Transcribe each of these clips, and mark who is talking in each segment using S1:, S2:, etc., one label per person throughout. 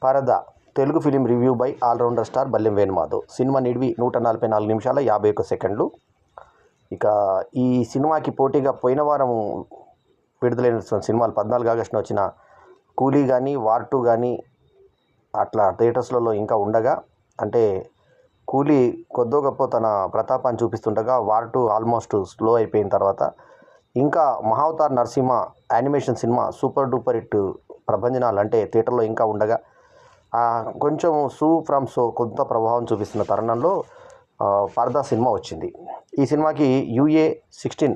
S1: పరద Telugu film review by allrounder star Ballem Venumadhav. సినిమా నిడివి 144 నిమిషాల 51 సెకండ్లు. ఇక ఈ సినిమాకి పోటీగా పోయిన వారం విడుదలైన సినిమాలు 14 ఆగస్టున వచ్చిన కూలీ కానీ వార్ 2 కానీ అట్లా థియేటర్స్లలో ఇంకా ఉండగా, అంటే కూలీ కొద్దో గొప్ప తన ప్రతాపాన్ని చూపిస్తుండగా వార్ 2 ఆల్మోస్ట్ స్లో అయిపోయిన తర్వాత ఇంకా మహావతార్ నరసింహ యానిమేషన్ సినిమా సూపర్ డూపర్ హిట్ ప్రభంజనాలు అంటే థియేటర్లో ఇంకా ఉండగా కొంచెం ఫ్రమ్ సో కొంత ప్రభావం చూపిస్తున్న తరుణంలో పరదా సినిమా వచ్చింది. ఈ సినిమాకి UA-16+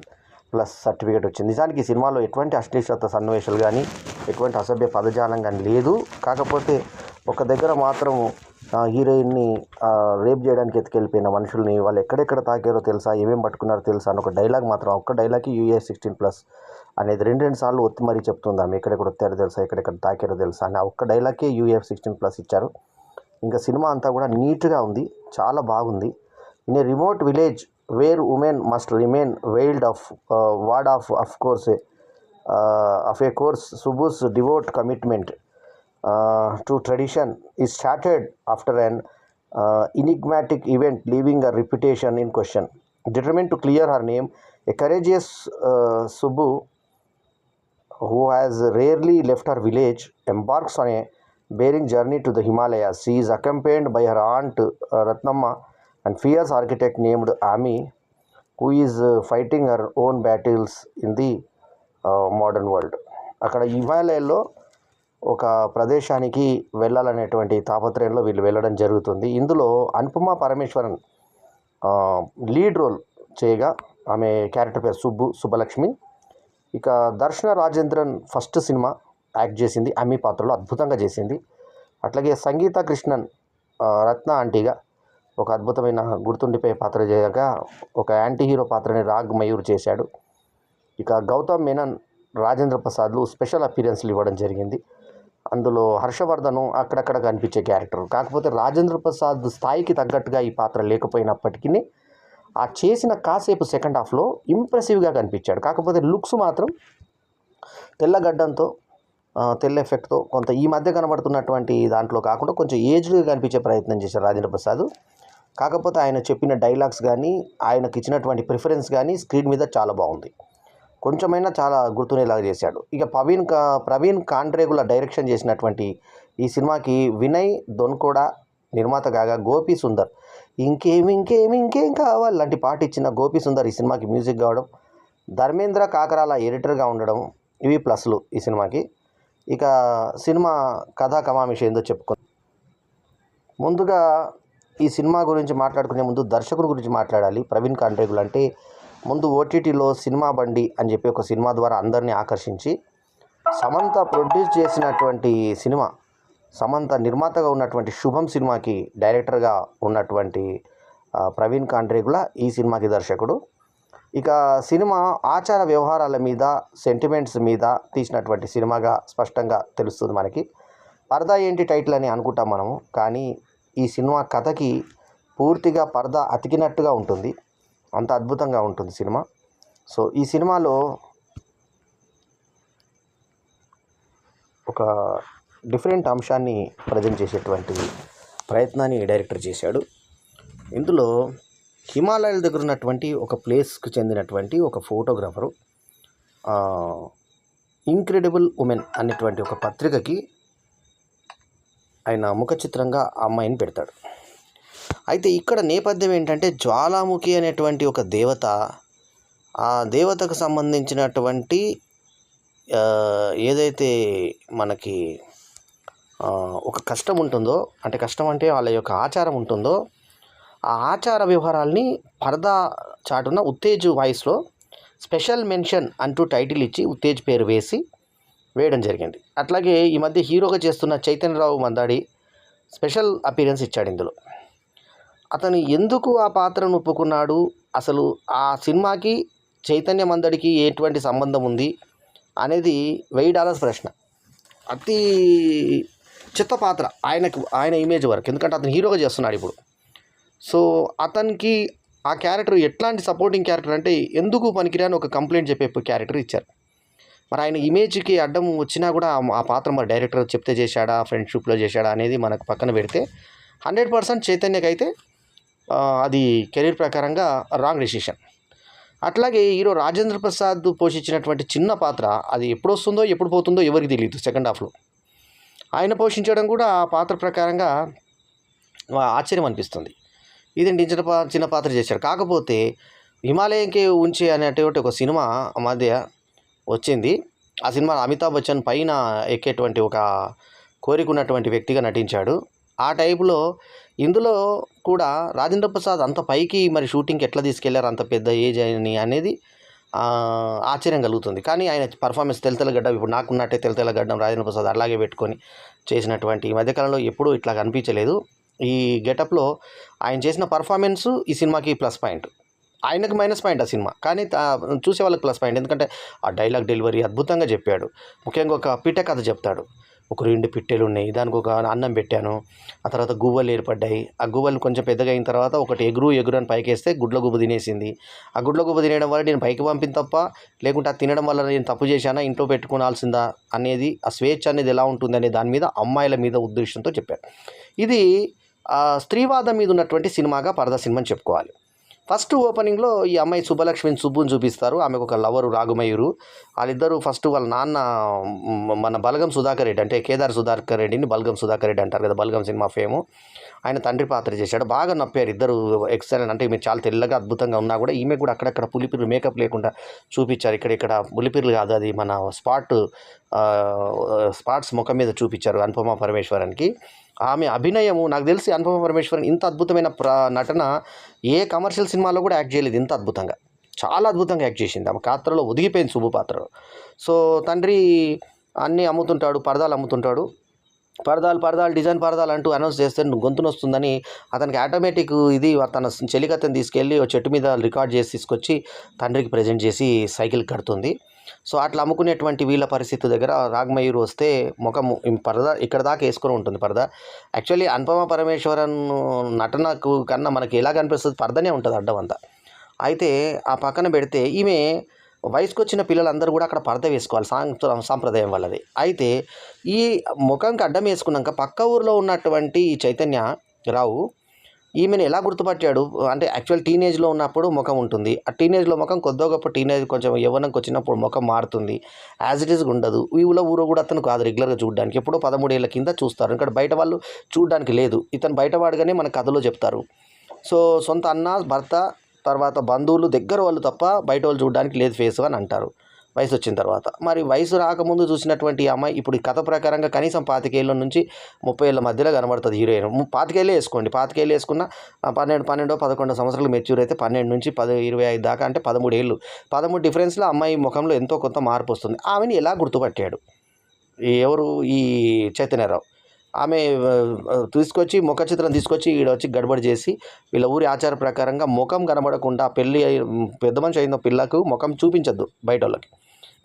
S1: సర్టిఫికేట్ వచ్చింది. నిజానికి ఈ సినిమాలో ఎటువంటి అశ్లీలత సన్నివేశాలు కానీ ఎటువంటి అసభ్య పదజాలం కానీ లేదు. కాకపోతే ఒక దగ్గర మాత్రం హీరోయిన్ని రేప్ చేయడానికి ఎత్తుకెళ్ళిపోయిన మనుషుల్ని వాళ్ళు ఎక్కడెక్కడ తాకారో తెలుసా, ఏమేమి పట్టుకున్నారో తెలుసా అని ఒక డైలాగ్ మాత్రం, ఒక్క డైలాగ్కి UA-16+ అనేది రెండు సార్లు ఒత్తి మరీ చెప్తుంది. ఆమె ఎక్కడెక్కడ వచ్చారో తెలుసా, ఎక్కడెక్కడ తాకారో తెలుసా అని ఒక్క డైలాగ్కే UA-16+ ఇచ్చారు. ఇంకా సినిమా అంతా కూడా నీట్గా ఉంది, చాలా బాగుంది. In a remote village where women must remain veiled of ward of course of a course సుబుస్ devout commitment to tradition is shattered after an enigmatic event leaving a reputation in question. Determined to clear her name, a courageous Subbu, who has rarely left her village, embarks on a bearing journey to the Himalayas. She is accompanied by her aunt Ratnamma and fierce architect named Ami, who is fighting her own battles in the modern world. అక్కడ హిమాలయాల్లో ఒక ప్రదేశానికి వెళ్ళాలనేటువంటి తాపత్రయంలో వీళ్ళు వెళ్ళడం జరుగుతుంది. ఇందులో Anupama Parameswaran lead role చేయగా, ఆమె క్యారెక్టర్ పేరు సుబ్బలక్ష్మి. ఇక దర్శన రాజేంద్రన్ ఫస్ట్ సినిమా యాక్ట్ చేసింది, అమ్మి పాత్రలో అద్భుతంగా చేసింది. అట్లాగే సంగీత కృష్ణన్ రత్న ఆంటీగా ఒక అద్భుతమైన గుర్తుండిపోయే పాత్ర చేయగా, ఒక యాంటీ హీరో పాత్రని రాగ్ మయూర్ చేశాడు. ఇక గౌతమ్ మేనన్, రాజేంద్ర ప్రసాద్లు స్పెషల్ అపీరెన్స్లు ఇవ్వడం జరిగింది. అందులో హర్షవర్ధను అక్కడక్కడ కనిపించే క్యారెక్టర్. కాకపోతే రాజేంద్ర ప్రసాద్ స్థాయికి తగ్గట్టుగా ఈ పాత్ర లేకపోయినప్పటికీ ఆ చేసిన కాసేపు సెకండ్ హాఫ్లో ఇంప్రెసివ్గా కనిపించాడు. కాకపోతే లుక్స్ మాత్రం తెల్లగడ్డంతో తెల్ల ఎఫెక్ట్తో కొంత ఈ మధ్య కనబడుతున్నటువంటి దాంట్లో కాకుండా కొంచెం ఏజ్డ్గా కనిపించే ప్రయత్నం చేశారు రాజేంద్ర ప్రసాద్. కాకపోతే ఆయన చెప్పిన డైలాగ్స్ కానీ ఆయనకి ఇచ్చినటువంటి ప్రిఫరెన్స్ కానీ స్క్రీన్ మీద చాలా బాగుంది, కొంచెమైనా చాలా గుర్తునేలాగా చేశాడు. ఇక ప్రవీణ్ కాండ్రేగుల డైరెక్షన్ చేసినటువంటి ఈ సినిమాకి వినయ్ దొన్కోడా నిర్మాత కాగా, గోపి సుందర్ ఇంకేం కావాలి లాంటి పాట ఇచ్చిన గోపి సుందర్ ఈ సినిమాకి మ్యూజిక్ కావడం, ధర్మేంద్ర కాకరాల ఎడిటర్గా ఉండడం, ఇవి ప్లస్లు ఈ సినిమాకి. ఇక సినిమా కథా కమామిషి ఏందో చెప్పుకో. ముందుగా ఈ సినిమా గురించి మాట్లాడుకునే ముందు దర్శకుడి గురించి మాట్లాడాలి. ప్రవీణ్ కాండ్రేగుల అంటే ముందు OTTలో సినిమా బండి అని చెప్పి ఒక సినిమా ద్వారా అందరినీ ఆకర్షించి సమంత ప్రొడ్యూస్ చేసినటువంటి సినిమా, సమంత నిర్మాతగా ఉన్నటువంటి శుభం సినిమాకి డైరెక్టర్గా ఉన్నటువంటి ప్రవీణ్ కాండ్రేగుల ఈ సినిమాకి దర్శకుడు. ఇక సినిమా ఆచార వ్యవహారాల మీద, సెంటిమెంట్స్ మీద తీసినటువంటి సినిమాగా స్పష్టంగా తెలుస్తుంది మనకి. పరదా ఏంటి టైటిల్ అని అనుకుంటాం మనము, కానీ ఈ సినిమా కథకి పూర్తిగా పరదా అతికినట్టుగా ఉంటుంది, అంత అద్భుతంగా ఉంటుంది సినిమా. సో ఈ సినిమాలో ఒక డిఫరెంట్ అంశాన్ని ప్రజెంట్ చేసేటువంటి ప్రయత్నాన్ని డైరెక్టర్ చేశాడు. ఇందులో హిమాలయాల దగ్గర ఉన్నటువంటి ఒక ప్లేస్కి చెందినటువంటి ఒక ఫోటోగ్రాఫరు ఇంక్రెడిబుల్ ఉమెన్ అనేటువంటి ఒక పత్రికకి ఆయన ముఖ చిత్రంగా ఆ అమ్మాయిని పెడతాడు. అయితే ఇక్కడ నేపథ్యం ఏంటంటే, జ్వాలాముఖి అనేటువంటి ఒక దేవత, ఆ దేవతకు సంబంధించినటువంటి ఏదైతే మనకి ఒక కష్టం ఉంటుందో, అంటే కష్టం అంటే వాళ్ళ యొక్క ఆచారం ఉంటుందో, ఆ ఆచార వ్యవహారాల్ని పరదా చాటున ఉత్తేజ్ వాయిస్లో స్పెషల్ మెన్షన్ అంటూ టైటిల్ ఇచ్చి ఉత్తేజ్ పేరు వేయడం జరిగింది. అట్లాగే ఈ మధ్య హీరోగా చేస్తున్న చైతన్యరావు మందాడి స్పెషల్ అపీరెన్స్ ఇచ్చాడు ఇందులో. అతను ఎందుకు ఆ పాత్రను ఒప్పుకున్నాడు, అసలు ఆ సినిమాకి చైతన్య మందడికి ఎటువంటి సంబంధం ఉంది అనేది $1000 ప్రశ్న. అతి చిత్త పాత్ర ఆయన ఇమేజ్ వరకు, ఎందుకంటే అతను హీరోగా చేస్తున్నాడు ఇప్పుడు. సో అతనికి ఆ క్యారెక్టర్ ఎట్లాంటి సపోర్టింగ్ క్యారెక్టర్ అంటే ఎందుకు పనికిరాని ఒక కంప్లైంట్ చెప్పే క్యారెక్టర్ ఇచ్చారు. మరి ఆయన ఇమేజ్కి అడ్డం వచ్చినా కూడా ఆ పాత్ర మరి డైరెక్టర్ చెప్తే చేశాడా, ఫ్రెండ్షిప్లో చేశాడా అనేది మనకు పక్కన పెడితే 100% చైతన్యకైతే అది కెరీర్ ప్రకారంగా రాంగ్ డెసిషన్. అట్లాగే హీరో రాజేంద్ర ప్రసాద్ పోషించినటువంటి చిన్న పాత్ర అది ఎప్పుడు వస్తుందో ఎప్పుడు పోతుందో ఎవరికి తెలియదు. సెకండ్ హాఫ్లో ఆయన పోషించడం కూడా ఆ పాత్ర ప్రకారంగా ఆశ్చర్యం అనిపిస్తుంది. ఇదేంటి చిన్న పాత్ర చేశాడు. కాకపోతే హిమాలయంకి ఉంచి అనేటువంటి ఒక సినిమా మధ్య వచ్చింది. ఆ సినిమా అమితాబ్ బచ్చన్ పైన ఎక్కేటువంటి ఒక కోరిక ఉన్నటువంటి వ్యక్తిగా నటించాడు. ఆ టైపులో ఇందులో కూడా రాజేంద్ర ప్రసాద్ అంత పైకి మరి షూటింగ్కి ఎట్లా తీసుకెళ్లారు అంత పెద్ద ఏజ్ అని అనేది ఆశ్చర్యం కలుగుతుంది. కానీ ఆయన పర్ఫార్మెన్స్ తెల్లగడ్డం ఇప్పుడు నాకున్నట్టే తెల్లగడ్డం రాజేంద్ర ప్రసాద్ అలాగే పెట్టుకొని చేసినటువంటి ఈ మధ్యకాలంలో ఎప్పుడూ ఇట్లా కనిపించలేదు. ఈ గెటప్లో ఆయన చేసిన పర్ఫార్మెన్స్ ఈ సినిమాకి ప్లస్ పాయింట్, ఆయనకు మైనస్ పాయింట్ ఆ సినిమా. కానీ చూసే వాళ్ళకి ప్లస్ పాయింట్. ఎందుకంటే ఆ డైలాగ్ డెలివరీ అద్భుతంగా చెప్పాడు. ముఖ్యంగా ఒక పిట్ట కథ చెప్తాడు. ఒక 2 పిట్టెలు ఉన్నాయి, దానికి ఒక అన్నం పెట్టాను, ఆ తర్వాత గువ్వలు ఏర్పడ్డాయి. ఆ గువ్వలు కొంచెం పెద్దగా అయిన తర్వాత ఒకటి ఎగురు అని పైకేస్తే గుడ్ల గుబ్బ తినేసింది. ఆ గుడ్ల గుబ్బ తినేయడం వల్ల నేను పైకి పంపిన తప్ప, లేకుంటే అది తినడం వల్ల నేను తప్పు చేశానా, ఇంట్లో పెట్టుకోవాల్సిందా అనేది, ఆ స్వేచ్ఛ అనేది ఎలా ఉంటుంది అనే దాని మీద, అమ్మాయిల మీద ఉద్దేశంతో చెప్పాడు. ఇది స్త్రీవాదం మీద ఉన్నటువంటి సినిమాగా పరదా సినిమాని చెప్పుకోవాలి. ఫస్ట్ ఓపెనింగ్లో ఈ అమ్మాయి సుబ్బుని చూపిస్తారు. ఆమెకు ఒక లవరు రాఘమయూరు. వాళ్ళిద్దరూ ఫస్ట్ వాళ్ళ నాన్న మన బలగం సుధాకర్ రెడ్డి, అంటే కేదార్ సుధాకర్ రెడ్డిని బలగం సుధాకర్ రెడ్డి అంటారు కదా, బలగం సినిమా ఫేము. ఆయన తండ్రి పాత్ర చేశాడు. బాగా నప్పారు ఇద్దరు. ఎక్సలెంట్. అంటే ఈమె చాలా తెల్లగా అద్భుతంగా ఉన్నా కూడా ఈమె కూడా అక్కడక్కడ పులిపిర్లు మేకప్ లేకుండా చూపించారు. ఇక్కడ పులిపిర్లు కాదు, అది మన స్పాట్స్ ముఖం మీద చూపించారు అనుపమ పరమేశ్వరన్కి. ఆమె అభినయము నాకు తెలిసి అనుపమ పరమేశ్వరన్ ఇంత అద్భుతమైన నటన ఏ కమర్షియల్ సినిమాలో కూడా యాక్ట్ చేయలేదు ఇంత అద్భుతంగా. చాలా అద్భుతంగా యాక్ట్ చేసింది. ఆమె పాత్రలో ఒదిగిపోయింది సుబ్బు పాత్రలో. సో తండ్రి అన్నీ అమ్ముతుంటాడు, పరదాలు అమ్ముతుంటాడు. పరదాలు డిజైన్ పరదాలు అంటూ అనౌన్స్ చేస్తే గొంతును వస్తుందని అతనికి ఆటోమేటిక్ ఇది తన చెలికత్తెని తీసుకెళ్ళి చెట్టు మీద రికార్డ్ చేసి తీసుకొచ్చి తండ్రికి ప్రజెంట్ చేసి సైకిల్ కడుతుంది. సో అట్లా అమ్ముకునేటువంటి వీళ్ళ పరిస్థితి దగ్గర రాఘమయూరు వస్తే ముఖం పరదా ఇక్కడ దాకా వేసుకొని ఉంటుంది పరదా. యాక్చువల్లీ అనుపమ పరమేశ్వరన్ నటనకు కన్నా మనకి ఎలా కనిపిస్తుంది, పరదనే ఉంటుంది అడ్డం అంతా. అయితే ఆ పక్కన పెడితే ఈమె వయసుకు వచ్చిన పిల్లలందరూ కూడా అక్కడ పరద వేసుకోవాలి, సాంప్రదాయం వాళ్ళది. అయితే ఈ ముఖంకి అడ్డం వేసుకున్నాక పక్క ఊరిలో ఉన్నటువంటి చైతన్య రావు ఈమెను ఎలా గుర్తుపట్టాడు అంటే, యాక్చువల్ టీనేజ్లో ఉన్నప్పుడు ముఖం ఉంటుంది. ఆ టీనేజ్లో ముఖం కొద్దిగా గొప్ప టీనేజ్ కొంచెం యవ్వనంకి వచ్చినప్పుడు ముఖం మారుతుంది, యాజ్ ఇట్ ఈస్గా ఉండదు. ఊరు కూడా అతను కాదు రెగ్యులర్గా చూడడానికి. ఎప్పుడో 13 ఏళ్ళ కింద చూస్తారు. ఇక్కడ బయట వాళ్ళు చూడడానికి లేదు, ఇతను బయటవాడుగానే మన కథలో చెప్తారు. సో సొంత అన్న, భర్త, తర్వాత బంధువులు, దగ్గర వాళ్ళు తప్ప బయట వాళ్ళు చూడడానికి లేదు ఫేస్ అని అంటారు వయసు వచ్చిన తర్వాత. మరి వయసు రాకముందు చూసినటువంటి అమ్మాయి ఇప్పుడు ఈ కథ ప్రకారంగా కనీసం 25 ఏళ్ళ నుంచి 30 ఏళ్ళ మధ్యలో కనబడుతుంది హీరోయిన్. 25 ఏళ్ళే వేసుకోండి. 25 ఏళ్ళు వేసుకున్న 11 సంవత్సరాలు మెచ్యూర్ అయితే 12 నుంచి 25 దాకా అంటే 13 ఏళ్ళు. 13 డిఫరెన్స్లో అమ్మాయి ముఖంలో ఎంతో కొంత మార్పు వస్తుంది. ఆమెని ఎలా గుర్తుపట్టాడు ఎవరు ఈ చైతన్యరావు? ఆమె తీసుకొచ్చి ముఖ చిత్రం తీసుకొచ్చి ఈడ వచ్చి గడబడి చేసి వీళ్ళ ఊరి ఆచార ప్రకారంగా ముఖం కనబడకుండా పెళ్ళి పెద్ద మనిషి అయిన పిల్లకు ముఖం చూపించద్దు బయట వాళ్ళకి.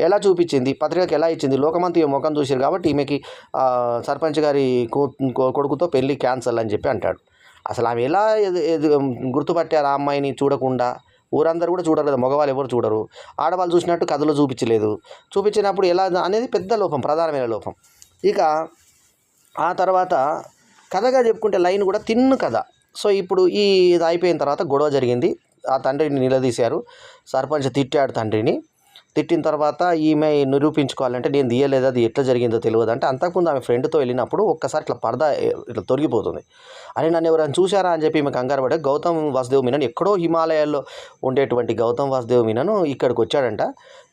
S1: ఎలా చూపించింది, పత్రికకి ఎలా ఇచ్చింది, లోకమంతా ఈ ముఖం చూసారు కాబట్టి ఈమెకి సర్పంచ్ గారి కొడుకుతో పెళ్ళి క్యాన్సల్ అని చెప్పి అంటాడు. అసలు ఆమె ఎలా గుర్తుపట్టారు ఆ అమ్మాయిని చూడకుండా? ఊరందరూ కూడా చూడరు కదా, మగవాళ్ళు ఎవరు చూడరు. ఆడవాళ్ళు చూసినట్టు కథలో చూపించినప్పుడు ఎలా అనేది పెద్ద లోపం, ప్రధానమైన లోపం. ఇక ఆ తర్వాత కథగా చెప్పుకుంటే లైన్ కూడా తిన్ను కథ. సో ఇప్పుడు ఇది అయిపోయిన తర్వాత గొడవ జరిగింది. ఆ తండ్రిని నిలదీశారు. సర్పంచ్ తిట్టాడు తండ్రిని. తిట్టిన తర్వాత ఈమె నిరూపించుకోవాలంటే నేను తీయలేదు, అది ఎట్లా జరిగిందో తెలియదు అంటే, అంతకుముందు ఆమె ఫ్రెండ్తో వెళ్ళినప్పుడు ఒక్కసారి ఇట్లా పరదా ఇట్లా తొలగిపోతుంది. అని నన్ను ఎవరైనా చూశారా అని చెప్పి ఈమె కంగారు పడే గౌతమ్ వాసుదేవ్ మీనన్ ఎక్కడో హిమాలయాల్లో ఉండేటువంటి గౌతమ్ వాసుదేవ్ మీనన్ ఇక్కడికి వచ్చాడంట.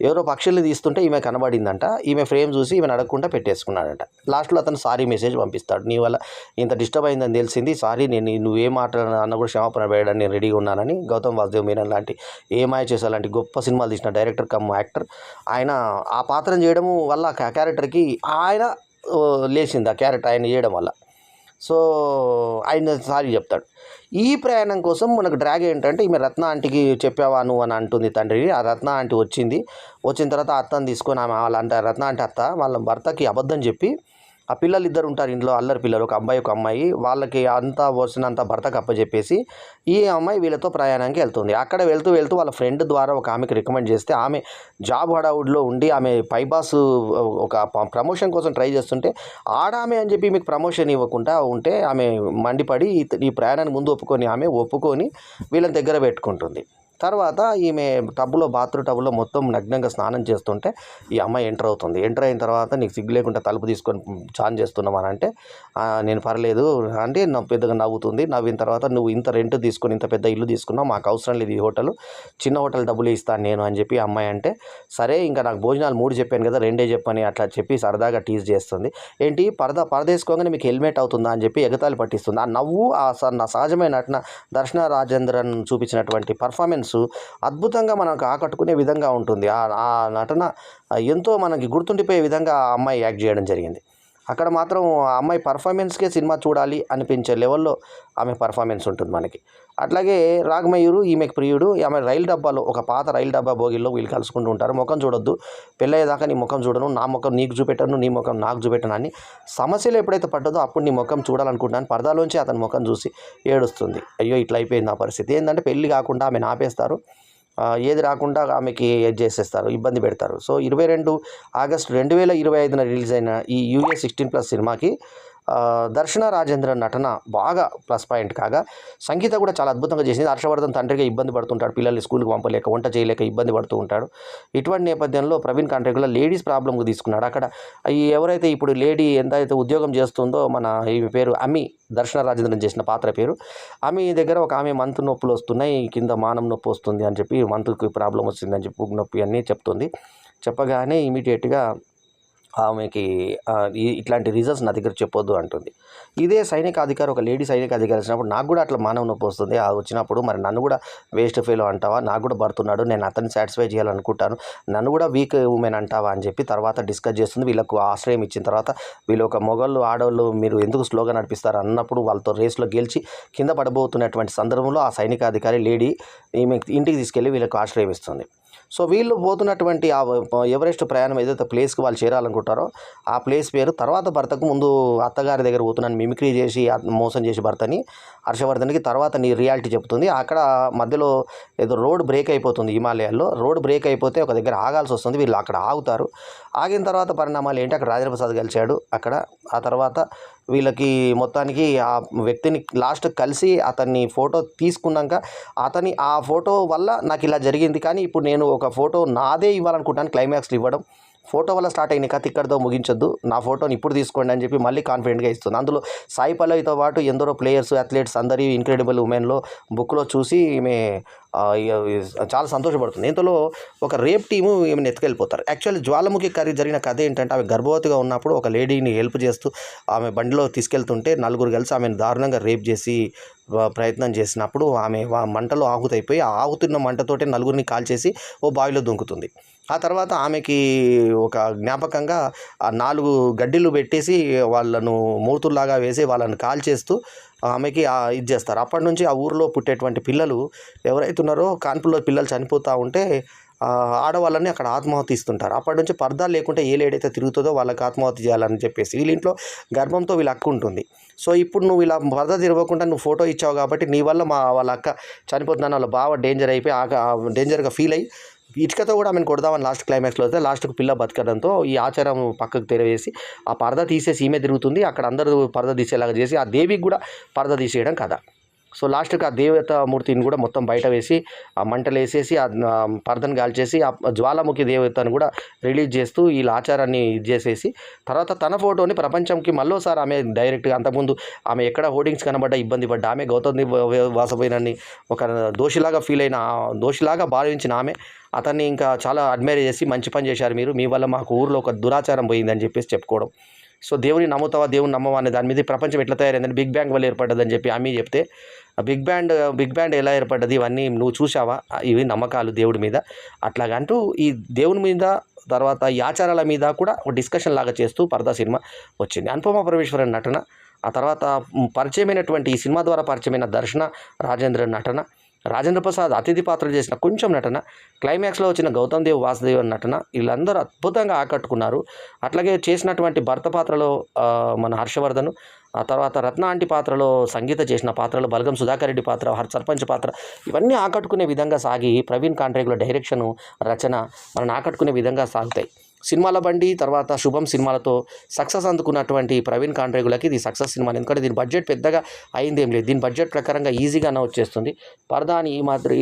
S1: ఎవరో పక్షుల్ని తీస్తుంటే ఈమె కనబడిందంట. ఈమె ఫ్రేమ్ చూసి ఈమెను అడగకుండా పెట్టేసుకున్నాడంట. లాస్ట్లో అతను సారీ మెసేజ్ పంపిస్తాడు, నీ వల్ల ఇంత డిస్టర్బ్ అయిందని తెలిసింది, సారీ, నేను నువ్వేం మాట్లాడినా అన్న కూడా క్షమాపణ వేయడానికి నేను రెడీగా ఉన్నానని. గౌతమ్ వాసుదేవ్ మీనన్ లాంటి ఏమాయ చేసే లాంటి గొప్ప సినిమాలు తీసిన డైరెక్టర్ కమ్ యాక్టర్ ఆయన ఆ పాత్రను చేయడం వల్ల ఆ క్యారెక్టర్కి ఆయన లేచింది, ఆ క్యారెక్టర్ ఆయన చేయడం వల్ల. సో ఆయన సారీ చెప్తాడు. ఈ ప్రయాణం కోసం మనకు డ్రాగ్ ఏంటంటే, ఈమె రత్న ఆంటీకి చెప్పావా నువ్వు అని అంటుంది తండ్రిని. ఆ రత్న ఆంటీ వచ్చిన తర్వాత అత్తని తీసుకొని ఆమె వాళ్ళ రత్న ఆంటీ అత్త వాళ్ళ భర్తకి అబద్ధం చెప్పి ఆ పిల్లలు ఇద్దరు ఉంటారు ఇంట్లో, అల్లరి పిల్లలు, ఒక అబ్బాయి ఒక అమ్మాయి. వాళ్ళకి అంతా వస్తున్నంత భర్తకు అప్పచెప్పేసి ఈ అమ్మాయి వీళ్ళతో ప్రయాణానికి వెళ్తుంది. అక్కడ వెళ్తూ వెళ్తూ వాళ్ళ ఫ్రెండ్ ద్వారా ఒక ఆమెకి రికమెండ్ చేస్తే ఆమె జాబ్ హడావుడిలో ఉండి ఆమె పై బాస్ ఒక ప్రమోషన్ కోసం ట్రై చేస్తుంటే ఆడామె అని చెప్పి మీకు ప్రమోషన్ ఇవ్వకుండా ఉంటే ఆమె మండిపడి ఈ ప్రయాణాన్ని ముందు ఒప్పుకొని వీళ్ళని దగ్గర పెట్టుకుంటుంది. తర్వాత ఈమె బాత్రూమ్ టబ్లో మొత్తం నగ్నంగా స్నానం చేస్తుంటే ఈ అమ్మాయి ఎంటర్ అవుతుంది. ఎంటర్ అయిన తర్వాత నీకు సిగ్గు లేకుండా తలుపు తీసుకొని చాన్ చేస్తున్నావు అని అంటే నేను పర్లేదు అంటే పెద్దగా నవ్వుతుంది. నవ్విన తర్వాత నువ్వు ఇంత రెంట్ తీసుకొని ఇంత పెద్ద ఇల్లు తీసుకున్నావు, మాకు అవసరం లేదు ఈ హోటల్, చిన్న హోటల్ డబ్బులు ఇస్తాను నేను అని చెప్పి అమ్మాయి అంటే సరే ఇంకా నాకు భోజనాలు 3 చెప్పాను కదా 2 చెప్పని అట్లా చెప్పి సరదాగా టీజ్ చేస్తుంది. ఏంటి పరద వేసుకోగానే మీకు హెల్మెట్ అవుతుందా అని చెప్పి ఎగతాళి పట్టిస్తుంది. ఆ నవ్వు నా సహజమైన నటన దర్శన రాజేంద్రన్ చూపించినటువంటి పర్ఫార్మెన్స్ అద్భుతంగా మనకు ఆకట్టుకునే విధంగా ఉంటుంది. ఆ నటన ఎంతో మనకి గుర్తుండిపోయే విధంగా ఆ అమ్మాయి యాక్ట్ చేయడం జరిగింది. అక్కడ మాత్రం ఆ అమ్మాయి పర్ఫార్మెన్స్కే సినిమా చూడాలి అనిపించే లెవెల్లో ఆమె పర్ఫార్మెన్స్ ఉంటుంది మనకి. అట్లాగే రాగమయూరు ఈమెకు ప్రియుడు. ఆమె రైలు డబ్బాలో ఒక పాత రైలు డబ్బా బోగిల్లో వీళ్ళు కలుసుకుంటూ ఉంటారు. ముఖం చూడొద్దు, పెళ్ళయ్యేదాకా నీ ముఖం చూడను, నా ముఖం నీకు చూపెట్టను, నీ ముఖం నాకు చూపెట్టను అని సమస్యలు ఎప్పుడైతే పడ్డదో అప్పుడు నీ ముఖం చూడాలనుకుంటున్నాను. పరదాలోంచి అతని ముఖం చూసి ఏడుస్తుంది. అయ్యో ఇట్లా అయిపోయింది నా పరిస్థితి. ఏంటంటే పెళ్ళి కాకుండా ఆమెను ఆపేస్తారు, ఏది రాకుండా ఆమెకి చేసేస్తారు, ఇబ్బంది పెడతారు. సో 22 ఆగస్టు 2025 రిలీజ్ అయిన ఈ యూఏ 16+ సినిమాకి దర్శన రాజేంద్రన్ నటన బాగా ప్లస్ పాయింట్ కాగా సంగీత కూడా చాలా అద్భుతంగా చేసింది. హర్షవర్ధన్ తండ్రిగా ఇబ్బంది పడుతుంటాడు, పిల్లల్ని స్కూల్కి పంపలేక, వంట చేయలేక ఇబ్బంది పడుతూ ఉంటాడు. ఇటువంటి నేపథ్యంలో ప్రవీణ్ కాంట్రేగుల లేడీస్ ప్రాబ్లంకు తీసుకున్నాడు. అక్కడ ఎవరైతే ఇప్పుడు లేడీ ఎంతైతే ఉద్యోగం చేస్తుందో మన ఈ పేరు అమ్మి, దర్శన రాజేంద్రన్ చేసిన పాత్ర పేరు ఆమె దగ్గర ఒక ఆమె మంత్ నొప్పులు వస్తున్నాయి, కింద మానం నొప్పి వస్తుంది అని చెప్పి, మంత్కి ప్రాబ్లం వచ్చిందని చెప్పి పువ్వు నొప్పి అన్నీ చెప్తుంది. చెప్పగానే ఇమీడియట్గా ఆమెకి ఇట్లాంటి రీజన్స్ నా దగ్గర చెప్పొద్దు అంటుంది. ఇదే సైనిక అధికారి, ఒక లేడీ సైనిక అధికారి వచ్చినప్పుడు నాకు కూడా అట్లా మానవ నొప్పి వస్తుంది, వచ్చినప్పుడు మరి నన్ను కూడా వేస్ట్ ఫెయిల్ అంటావా, నాకు కూడా భర్తున్నాడు, నేను అతన్ని సాటిస్ఫై చేయాలనుకుంటాను, నన్ను కూడా వీక్ ఉమెన్ అంటావా అని చెప్పి తర్వాత డిస్కస్ చేస్తుంది. వీళ్ళకు ఆశ్రయం ఇచ్చిన తర్వాత వీళ్ళు ఒక మొగళ్ళు ఆడవాళ్ళు మీరు ఎందుకు స్లోగా నడిపిస్తారు అన్నప్పుడు వాళ్ళతో రేస్లో గెలిచి కింద పడబోతున్నటువంటి సందర్భంలో ఆ సైనిక అధికారి లేడీ ఈమె ఇంటికి తీసుకెళ్ళి వీళ్ళకు ఆశ్రయం ఇస్తుంది. సో వీళ్ళు పోతున్నటువంటి ఆ ఎవరెస్ట్ ప్రయాణం ఏదైతే ప్లేస్కి వాళ్ళు చేరాలనుకుంటారో ఆ ప్లేస్ పేరు తర్వాత భర్తకు ముందు అత్తగారి దగ్గర పోతున్నాను మిమిక్రీ చేసి మోసం చేసి భర్తని హర్షవర్ధన్కి తర్వాత నీ రియాలిటీ చెప్తుంది. అక్కడ మధ్యలో ఏదో రోడ్ బ్రేక్ అయిపోతుంది, హిమాలయాల్లో రోడ్ బ్రేక్ అయిపోతే ఒక దగ్గర ఆగాల్సి వస్తుంది. వీళ్ళు అక్కడ ఆగుతారు. ఆగిన తర్వాత పరిణామాలు ఏంటి, అక్కడ రాజేంద్ర ప్రసాద్ కలిశాడు అక్కడ. ఆ తర్వాత వీళ్ళకి మొత్తానికి ఆ వ్యక్తిని లాస్ట్ కలిసి అతన్ని ఫోటో తీసుకున్నాక ఆ ఫోటో వల్ల నాకు ఇలా జరిగింది, కానీ ఇప్పుడు నేను ఒక ఫోటో నాదే ఇవ్వాలనుకుంటాను, క్లైమాక్స్లో ఇవ్వడం ఫోటో వల్ల స్టార్ట్ అయిన కథ ఇక్కడితో ముగించొద్దు, నా ఫోటోని ఇప్పుడు తీసుకోండి అని చెప్పి మళ్ళీ కాన్ఫిడెంట్గా ఇస్తుంది. అందులో సాయి పల్లవితో పాటు ఎందరో ప్లేయర్స్, అథ్లెట్స్ అందరి ఇన్క్రెడిబుల్ ఉమెన్లో బుక్లో చూసి ఈమె చాలా సంతోషపడుతుంది. ఇంతలో ఒక రేప్ టీము ఈమెను ఎత్తుకెళ్ళిపోతారు. యాక్చువల్లీ జ్వాలాముఖి జరిగిన కథ ఏంటంటే ఆమె గర్భవతిగా ఉన్నప్పుడు ఒక లేడీని హెల్ప్ చేస్తూ ఆమె బండిలో తీసుకెళ్తుంటే నలుగురు కలిసి ఆమెను దారుణంగా రేప్ చేసి ప్రయత్నం చేసినప్పుడు ఆమె మంటలో ఆహుతైపోయి ఆ ఆహుతున్న మంటతోటే నలుగురిని కాల్చేసి ఓ బావిలో దుంకుతుంది. ఆ తర్వాత ఆమెకి ఒక జ్ఞాపకంగా ఆ 4 గడ్డిలు పెట్టేసి వాళ్ళను మూతుల్లాగా వేసి వాళ్ళని కాల్చేస్తూ ఆమెకి ఇది చేస్తారు. అప్పటి నుంచి ఆ ఊరిలో పుట్టేటువంటి పిల్లలు ఎవరైతే ఉన్నారో కాన్పుల్లో పిల్లలు చనిపోతూ ఉంటే ఆడవాళ్ళని అక్కడ ఆత్మహత్య ఇస్తుంటారు. అప్పటి నుంచి పర్దా లేకుంటే ఏ లేడైతే తిరుగుతుందో వాళ్ళకి ఆత్మహత్య చేయాలని చెప్పేసి వీళ్ళ ఇంట్లో గర్భంతో వీళ్ళ అక్క ఉంటుంది. సో ఇప్పుడు నువ్వు ఇలా పర్దా తిరగకుండా నువ్వు ఫోటో ఇచ్చావు కాబట్టి నీ వల్ల వాళ్ళ అక్క చనిపోతుందని వాళ్ళ బావ డేంజర్ అయిపోయి డేంజర్గా ఫీల్ అయ్యి ఇటుకతో కూడా ఆమెను కొడదామని లాస్ట్ క్లైమాక్స్లో వస్తే లాస్ట్కు పిల్ల బతకడంతో ఈ ఆచారం పక్కకు తెరవేసి ఆ పరద తీసేసి ఈమె తిరుగుతుంది. అక్కడ అందరూ పరద తీసేలాగా చేసి ఆ దేవికి కూడా పరద తీసేయడం కథ. సో లాస్ట్కి ఆ దేవతామూర్తిని కూడా మొత్తం బయట వేసి ఆ మంటలు వేసేసి ఆ పరదను కాల్చేసి ఆ జ్వాలాముఖి దేవతను కూడా రిలీజ్ చేస్తూ వీళ్ళ ఆచారాన్ని ఇది చేసేసి తర్వాత తన ఫోటోని ప్రపంచంకి మళ్ళోసారి ఆమె డైరెక్ట్గా అంతకుముందు ఆమె ఎక్కడ హోర్డింగ్స్ కనబడ్డా ఇబ్బంది పడ్డా ఆమె గౌతమ్ వాసపోయినని ఒక దోషిలాగా భావించిన ఆమె అతన్ని ఇంకా చాలా అడ్మైర్ చేసి మంచి పని చేశారు మీరు, మీ వల్ల మాకు ఊరిలో ఒక దురాచారం పోయిందని చెప్పేసి చెప్పుకోవడం. సో దేవుని నమ్ముతావా దేవుని నమ్మవా అనే దాని మీద ప్రపంచం ఎట్లా తయారైందని బిగ్ బ్యాంగ్ వల్ల ఏర్పడ్డదని చెప్పి ఆమె చెప్తే బిగ్ బ్యాండ్ ఎలా ఏర్పడ్డది ఇవన్నీ నువ్వు చూసావా, ఇవి నమ్మకాలు దేవుడి మీద అట్లాగంటూ ఈ దేవుని మీద తర్వాత ఈ ఆచారాల మీద కూడా ఒక డిస్కషన్ లాగా చేస్తూ పరదా సినిమా వచ్చింది. అనుపమ పరమేశ్వరన్ నటన, ఆ తర్వాత పరిచయమైనటువంటి ఈ సినిమా ద్వారా పరిచయమైన దర్శన రాజేంద్రన్ నటన, రాజేంద్ర ప్రసాద్ అతిథి పాత్రలు చేసిన కొంచెం నటన, క్లైమాక్స్లో వచ్చిన గౌతమ్ దేవ్ వాసుదేవన్ నటన, వీళ్ళందరూ అద్భుతంగా ఆకట్టుకున్నారు. అట్లాగే చేసినటువంటి భర్త పాత్రలో మన హర్షవర్ధన్, ఆ తర్వాత రత్న ఆంటీ పాత్రలో సంగీత చేసిన పాత్రలు, బలగం సుధాకర్ రెడ్డి పాత్ర, సర్పంచ్ పాత్ర, ఇవన్నీ ఆకట్టుకునే విధంగా సాగి ప్రవీణ్ కాంట్రేగుల డైరెక్షను, రచన మనల్ని ఆకట్టుకునే విధంగా సాగుతాయి. సినిమాల బండి తర్వాత శుభం సినిమాలతో సక్సెస్ అందుకున్నటువంటి ప్రవీణ్ కాంట్రేగులకి ఇది సక్సెస్ సినిమా. ఎందుకంటే దీని బడ్జెట్ పెద్దగా అయిందేం లేదు. దీని బడ్జెట్ ప్రకారంగా ఈజీగానే వచ్చేస్తుంది. పరదాని ఈ మాత్రం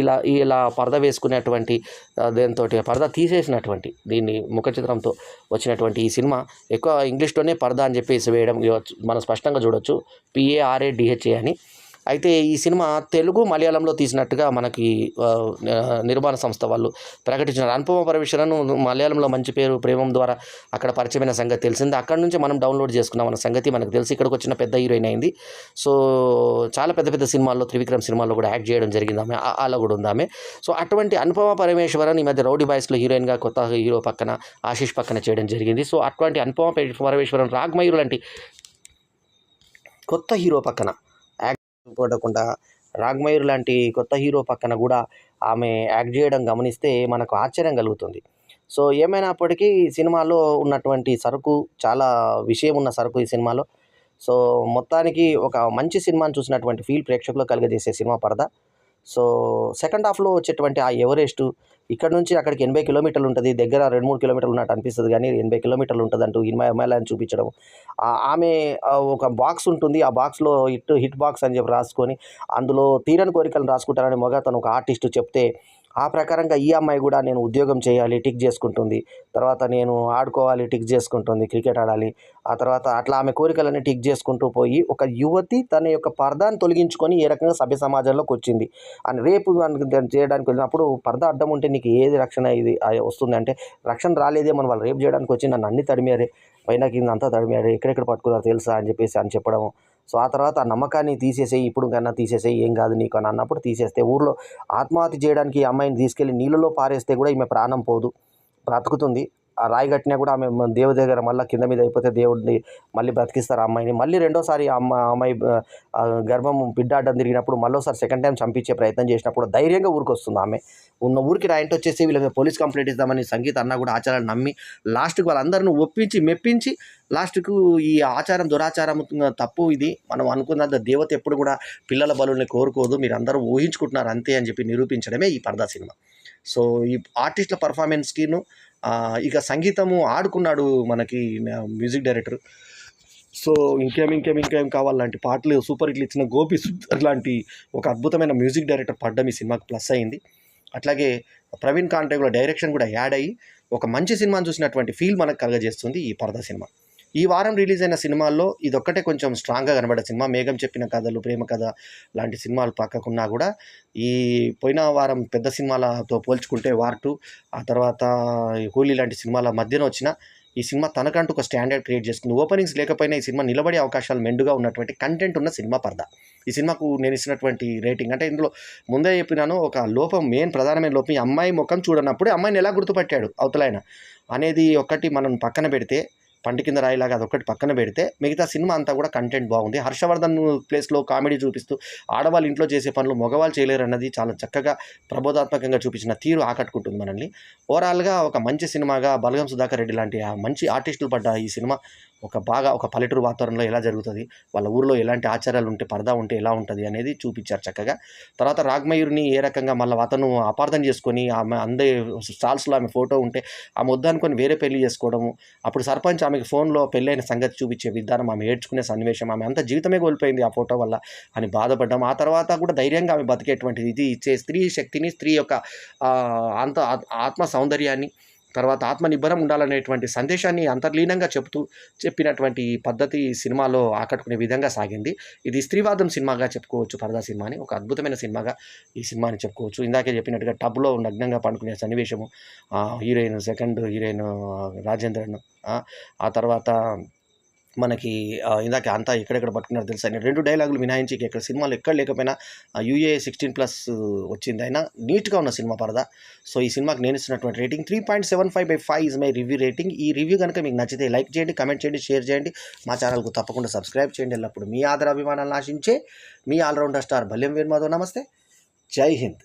S1: ఇలా పరద వేసుకునేటువంటి దాంతో పరద తీసేసినటువంటి దీన్ని ముఖ చిత్రంతో వచ్చినటువంటి ఈ సినిమా ఎక్కువ ఇంగ్లీష్లోనే పరదా అని చెప్పేసి వేయడం మనం స్పష్టంగా చూడొచ్చు, PARADHA అని. అయితే ఈ సినిమా తెలుగు మలయాళంలో తీసినట్టుగా మనకి నిర్మాణ సంస్థ వాళ్ళు ప్రకటించినారు. అనుపమ పరమేశ్వరన్ మలయాళంలో మంచి పేరు ప్రేమం ద్వారా అక్కడ పరిచయమైన సంగతి తెలిసింది. అక్కడ నుంచి మనం డౌన్లోడ్ చేసుకున్నాం అన్న సంగతి మనకు తెలిసి ఇక్కడికి వచ్చిన పెద్ద హీరోయిన్ అయింది. సో చాలా పెద్ద పెద్ద సినిమాల్లో, త్రివిక్రమ్ సినిమాల్లో కూడా యాక్ట్ చేయడం జరిగింది ఆమె, అలా కూడా ఉంది ఆమె. సో అటువంటి అనుపమ పరమేశ్వరన్ ఈ మధ్య రౌడీ బాయ్స్లో హీరోయిన్గా కొత్త హీరో పక్కన ఆశీష్ పక్కన చేయడం జరిగింది. సో అటువంటి అనుపమ పరమేశ్వరన్ రాగ్మయూర్ లాంటి కొత్త హీరో పక్కన పోడకుండా రాగ్మయూర్ లాంటి కొత్త హీరో పక్కన కూడా ఆమె యాక్ట్ చేయడం గమనిస్తే మనకు ఆశ్చర్యం కలుగుతుంది. సో ఏమైనప్పటికీ సినిమాలో ఉన్నటువంటి సరుకు చాలా విషయం ఉన్న సరుకు ఈ సినిమాలో. సో మొత్తానికి ఒక మంచి సినిమాని చూసినటువంటి ఫీల్ ప్రేక్షకులు కలుగజేసే సినిమా పరద. సో సెకండ్ హాఫ్లో వచ్చేటువంటి ఆ ఎవరెస్టు ఇక్కడ నుంచి అక్కడికి 80 కిలోమీటర్లు ఉంటుంది, దగ్గర 2-3 కిలోమీటర్లు ఉన్నట్టు అనిపిస్తుంది, కానీ 80 కిలోమీటర్లు ఉంటుంది అంటూ హిమాలయాన్ని చూపించడం. ఆమె ఒక బాక్స్ ఉంటుంది, ఆ బాక్స్లో హిట్ బాక్స్ అని చెప్పి రాసుకొని అందులో తీరని కోరికలను రాసుకుంటారని తను ఒక ఆర్టిస్టు చెప్తే ఆ ప్రకారంగా ఈ అమ్మాయి కూడా నేను ఉద్యోగం చేయాలి టిక్ చేసుకుంటుంది, తర్వాత నేను ఆడుకోవాలి టిక్ చేసుకుంటుంది, క్రికెట్ ఆడాలి, ఆ తర్వాత అట్లా ఆమె కోరికలన్నీ టిక్ చేసుకుంటూ పోయి ఒక యువతి తన యొక్క పరదాన్ని తొలగించుకొని ఏ రకంగా సభ్య సమాజంలోకి వచ్చింది అని రేపు చేయడానికి వెళ్ళినప్పుడు పరద అడ్డం ఉంటే నీకు ఏది రక్షణ ఇది వస్తుంది అంటే రక్షణ రాలేదే, మనం వాళ్ళు రేపు చేయడానికి వచ్చి నన్ను అన్ని తడిమారే, పైన కింద అంతా తడిమారే, ఎక్కడెక్కడ పట్టుకున్నారో తెలుసా అని చెప్పేసి అని చెప్పడం. సో ఆ తర్వాత ఆ నమ్మకాన్ని తీసేసేయి, ఇప్పుడు కన్నా తీసేసేయి, ఏం కాదు నీకు అని అన్నప్పుడు తీసేస్తే ఊర్లో ఆత్మహత్య చేయడానికి ఈ అమ్మాయిని తీసుకెళ్ళి నీళ్ళలో పారేస్తే కూడా ఈమె ప్రాణం పోదు, బ్రతుకుతుంది. ఆ రాయి కట్టినా కూడా ఆమె దేవుడి దగ్గర మళ్ళీ కింద మీద అయిపోతే దేవుడిని మళ్ళీ బ్రతికిస్తారు ఆ అమ్మాయిని. మళ్ళీ రెండోసారి అమ్మాయి గర్భం బిడ్డ అడ్డం తిరిగినప్పుడు మళ్ళీసారి సెకండ్ టైం చంపించే ప్రయత్నం చేసినప్పుడు ధైర్యంగా ఊరికి వస్తుంది ఆమె. ఉన్న ఊరికి రాయింటి వచ్చేసి వీళ్ళ మీద పోలీస్ కంప్లైంట్ ఇద్దామని సంగీత అన్న కూడా ఆచారాన్ని నమ్మి లాస్ట్కి వాళ్ళందరిని ఒప్పించి మెప్పించి లాస్ట్కు ఈ ఆచారం దురాచారం తప్పు, ఇది మనం అనుకున్నంత దేవత ఎప్పుడు కూడా పిల్లల బలుల్ని కోరుకోదు, మీరు అందరూ ఊహించుకుంటున్నారు అంతే అని చెప్పి నిరూపించడమే ఈ పరదా సినిమా. సో ఈ ఆర్టిస్టుల పర్ఫార్మెన్స్కిను ఇక సంగీతము ఆడుకున్నాడు మనకి మ్యూజిక్ డైరెక్టర్. సో ఇంకేం కావాలంటే పాటలు సూపర్ హిట్లు ఇచ్చిన గోపి సుందర్ లాంటి ఒక అద్భుతమైన మ్యూజిక్ డైరెక్టర్ పడ్డం ఈ సినిమాకి ప్లస్ అయింది. అట్లాగే ప్రవీణ్ కాంట్రేగుల డైరెక్షన్ కూడా యాడ్ అయ్యి ఒక మంచి సినిమాని చూసినటువంటి ఫీల్ మనకు కలగజేస్తుంది ఈ పరదా సినిమా. ఈ వారం రిలీజ్ అయిన సినిమాల్లో ఇదొక్కటే కొంచెం స్ట్రాంగ్గా కనబడే సినిమా. మేఘం చెప్పిన కథలు, ప్రేమ కథ లాంటి సినిమాలు పక్కకున్నా కూడా ఈ పోయిన వారం పెద్ద సినిమాలతో పోల్చుకుంటే వార్ 2, ఆ తర్వాత హోలీ లాంటి సినిమాల మధ్యన వచ్చిన ఈ సినిమా తనకంటూ ఒక స్టాండర్డ్ క్రియేట్ చేసుకుంది. ఓపెనింగ్స్ లేకపోయినా ఈ సినిమా నిలబడే అవకాశాలు మెండుగా ఉన్నటువంటి కంటెంట్ ఉన్న సినిమా పరదా. ఈ సినిమాకు నేను ఇచ్చినటువంటి రేటింగ్ అంటే ఇందులో ముందే చెప్పినాను, ఒక లోపం, ప్రధానమైన లోపం, ఈ అమ్మాయి ముఖం చూడనప్పుడు అమ్మాయిని ఎలా గుర్తుపట్టాడు అవతలైన అనేది ఒక్కటి మనం పక్కన పెడితే, పంటి కింద రాయిలాగా అదొక్కటి పక్కన పెడితే మిగతా సినిమా అంతా కూడా కంటెంట్ బాగుంది. హర్షవర్ధన్ ప్లేస్లో కామెడీ చూపిస్తూ ఆడవాళ్ళు ఇంట్లో చేసే పనులు మగవాళ్ళు చేయలేరు అన్నది చాలా చక్కగా ప్రబోధాత్మకంగా చూపించిన తీరు ఆకట్టుకుంటుంది మనల్ని. ఓవరాల్గా ఒక మంచి సినిమాగా బలగం సుధాకర్ రెడ్డి లాంటి మంచి ఆర్టిస్టులు పడ్డ ఈ సినిమా ఒక పల్లెటూరు వాతావరణంలో ఎలా జరుగుతుంది, వాళ్ళ ఊరిలో ఎలాంటి ఆచారాలు ఉంటే, పరదా ఉంటే ఎలా ఉంటుంది అనేది చూపించారు చక్కగా. తర్వాత రాగ్మయూర్ని ఏ రకంగా మళ్ళీ అతను అపార్థం చేసుకొని ఆమె అందే స్టాల్స్లో ఆమె ఫోటో ఉంటే ఆమె వద్దనుకొని వేరే పెళ్లి చేసుకోవడము, అప్పుడు సర్పంచ్ ఆమెకి ఫోన్లో పెళ్ళైన సంగతి చూపించే విధానం, ఆమె ఏడ్చుకునే సన్నివేశం, ఆమె అంత జీవితమే కోల్పోయింది ఆ ఫోటో వల్ల అని బాధపడ్డాం. ఆ తర్వాత కూడా ధైర్యంగా ఆమె బతికేటువంటిది ఇది ఇచ్చే స్త్రీ శక్తిని, స్త్రీ యొక్క ఆత్మ సౌందర్యాన్ని, తర్వాత ఆత్మనిర్భరం ఉండాలనేటువంటి సందేశాన్ని అంతర్లీనంగా చెప్పినటువంటి పద్ధతి సినిమాలో ఆకట్టుకునే విధంగా సాగింది. ఇది స్త్రీవాదం సినిమాగా చెప్పుకోవచ్చు. పరదా సినిమాని ఒక అద్భుతమైన సినిమాగా ఈ సినిమాని చెప్పుకోవచ్చు. ఇందాకే చెప్పినట్టుగా టబ్లో నగ్నంగా పండుకునే సన్నివేశము, సెకండ్ హీరోయిన్ రాజేంద్రన్, ఆ తర్వాత మనకి ఇందాక అంతా ఎక్కడెక్కడ పట్టుకున్నారో తెలుసా, 2 డైలాగులు మినహాయించి ఇక్కడ సినిమాలు ఎక్కడ లేకపోయినా UA 16+ వచ్చింది, అయినా నీట్గా ఉన్న సినిమా పరదా. సో ఈ సినిమాకి నేను ఇస్తున్నటువంటి rating 3.75/5 is my review rating. ఈ రివ్యూ కనుక మీకు నచ్చితే లైక్ చేయండి, కమెంట్ చేయండి, షేర్ చేయండి, మా ఛానల్కు తప్పకుండా సబ్స్క్రైబ్ చేయండి. ఎల్లప్పుడు మీ ఆదరాభిమానాలను ఆశించే మీ ఆల్రౌండర్ స్టార్ బల్లెం వేణు మాధవ్. నమస్తే. జై హింద్.